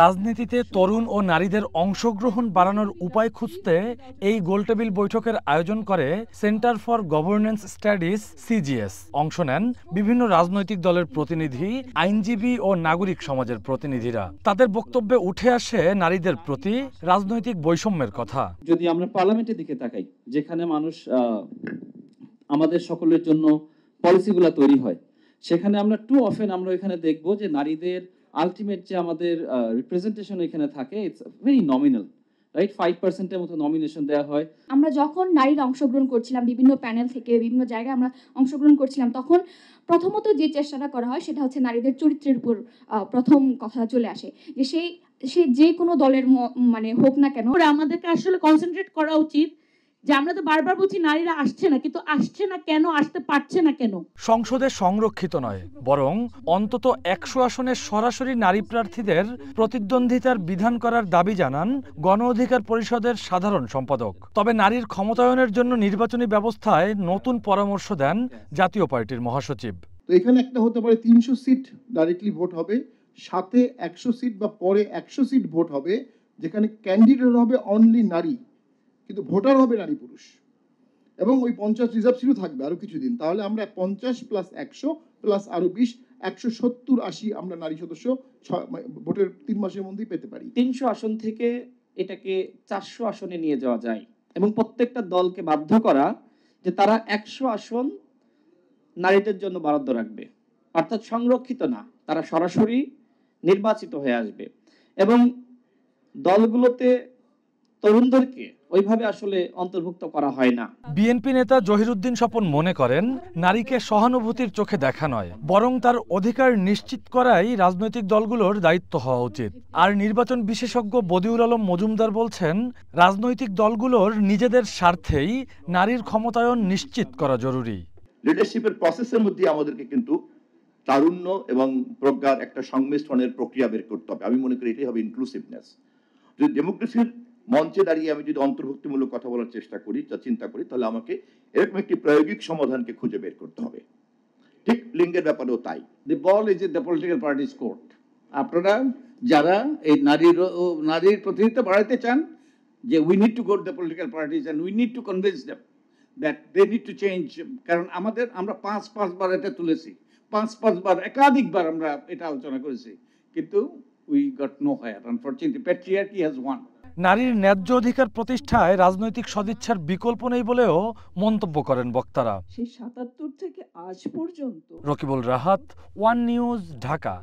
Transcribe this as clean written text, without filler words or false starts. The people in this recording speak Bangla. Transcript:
রাজনীতিতে তরুণ ও নারীদের অংশগ্রহণ বাড়ানোর উপায় খুঁজতে এই গোলটেবিল বৈঠকের আয়োজন করে centre for governance studies CGS. অংশ নেন বিভিন্ন রাজনৈতিক দলের প্রতিনিধি, আইনজীবী ও নাগরিক সমাজের প্রতিনিধিরা। তাদের বক্তব্যে উঠে আসে নারীদের প্রতি রাজনৈতিক বৈষম্যের কথা। যদি আমরা পার্লামেন্টের দিকে তাকাই, যেখানে মানুষ আমাদের সকলের জন্য পলিসিগুলো তৈরি হয়, সেখানে আমরা টু অফেন আমরা এখানে দেখব যে নারীদের আলটিমেট যে আমাদের রিপ্রেজেন্টেশন এখানে থাকে, ইটস ভেরি নমিনাল, রাইট? 5%-এর মতো নমিনেশন দেওয়া হয়। আমরা যখন নারীরা অংশগ্রহণ করছিলাম বিভিন্ন প্যানেল থেকে, বিভিন্ন জায়গায় আমরা অংশগ্রহণ করছিলাম, তখন প্রথমত যে চেষ্টাটা করা হয় সেটা হচ্ছে নারীদের চরিত্রের উপর প্রথম কথা চলে আসে, যে সে যে কোনো দলের মানে হোক না কেন। আমাদেরকে আসলে কনসেন্ট্রেট করা উচিত যে আমরা তো বারবার বলছি নারীরা আসছে না, কিন্তু আসছে না কেন, আসতে পারছে না কেন? সংসদে সংরক্ষিত নয়, বরং অন্তত 100 আসনে সরাসরি নারী প্রার্থীদের প্রতিদ্বন্দ্বিতার বিধান করার দাবি জানান গণ অধিকার পরিষদের সাধারণ সম্পাদক। তবে নারীর ক্ষমতায়নের জন্য নির্বাচনী ব্যবস্থায় নতুন পরামর্শ দেন জাতীয় পার্টির মহাসচিব। তো এখানে একটা হতে পারে 300 সিট ডাইরেক্টলি ভোট হবে, সাথে 100 সিট বা পরে 100 সিট ভোট হবে, যেখানে ক্যান্ডিডেট হবে অনলি নারী, কিন্তু ভোটার হবে নারী পুরুষ, এবং ওই 50 রিজার্ভ সিটও থাকবে আরো কিছুদিন। তাহলে আমরা 50 প্লাস 100 প্লাস আরো 20, 170-80 আমরা নারী সদস্য ভোটের 3 মাসের মধ্যেই পেতে পারি। 300 আসন থেকে এটাকে 400 আসনে নিয়ে যাওয়া যায়, এবং প্রত্যেকটা দলকে বাধ্য করা যে তারা 100 আসন নারীদের জন্য বরাদ্দ রাখবে, অর্থাৎ সংরক্ষিত না, তারা সরাসরি নির্বাচিত হয়ে আসবে। এবং দলগুলোতে তরুণদেরকে ওইভাবে আসলে অন্তর্ভুক্ত করা হয় না। বিএনপি নেতা জহিরুদ্দিন স্বপন মনে করেন, নারীকে সহানুভূতির চোখে দেখা নয়, বরং তার অধিকার নিশ্চিত করাই রাজনৈতিক দলগুলোর দায়িত্ব হওয়া উচিত। আর নির্বাচন বিশেষজ্ঞ বদিউল আলম মজুমদার বলছেন, রাজনৈতিক দলগুলোর নিজেদের স্বার্থেই নারীর ক্ষমতায়ন নিশ্চিত করা জরুরি। লিডারশিপের প্রসেসের মধ্যে আমাদেরকে কিন্তু তারুণ্য এবং প্রজ্ঞার একটা সংমিশ্রণের প্রক্রিয়া বের করতে হবে। আমি মনে করি এটাই হবে ইনক্লুসিভনেস। যদি ডেমোক্রেসির মঞ্চে দাঁড়িয়ে আমি যদি অন্তর্ভুক্তিমূলক কথা বলার চেষ্টা করি, যা চিন্তা করি, তাহলে আমাকে এরকম একটি প্রায়োগিক সমাধানকে খুঁজে বের করতে হবে। ঠিক লিঙ্গের ব্যাপারেও তাই। The ball is in the political parties court. আপনারা যারা এই নারীর প্রতিনিধিত্ব বাড়াইতে চান, যে we need to go to the political parties and we need to convince them that they need to change. কারণ আমরা 5 বার এটা তুলেছি, 5 বার একাধিকবার আমরা এটা আলোচনা করেছি, কিন্তু we got no higher. Unfortunately patriarchy has won. নারীর ন্যায্য অধিকার প্রতিষ্ঠায় রাজনৈতিক সদিচ্ছার বিকল্প নেই বলেও মন্তব্য করেন বক্তারা। সেই 77 থেকে আজ পর্যন্ত। Rakibul Rahat, one news, Dhaka.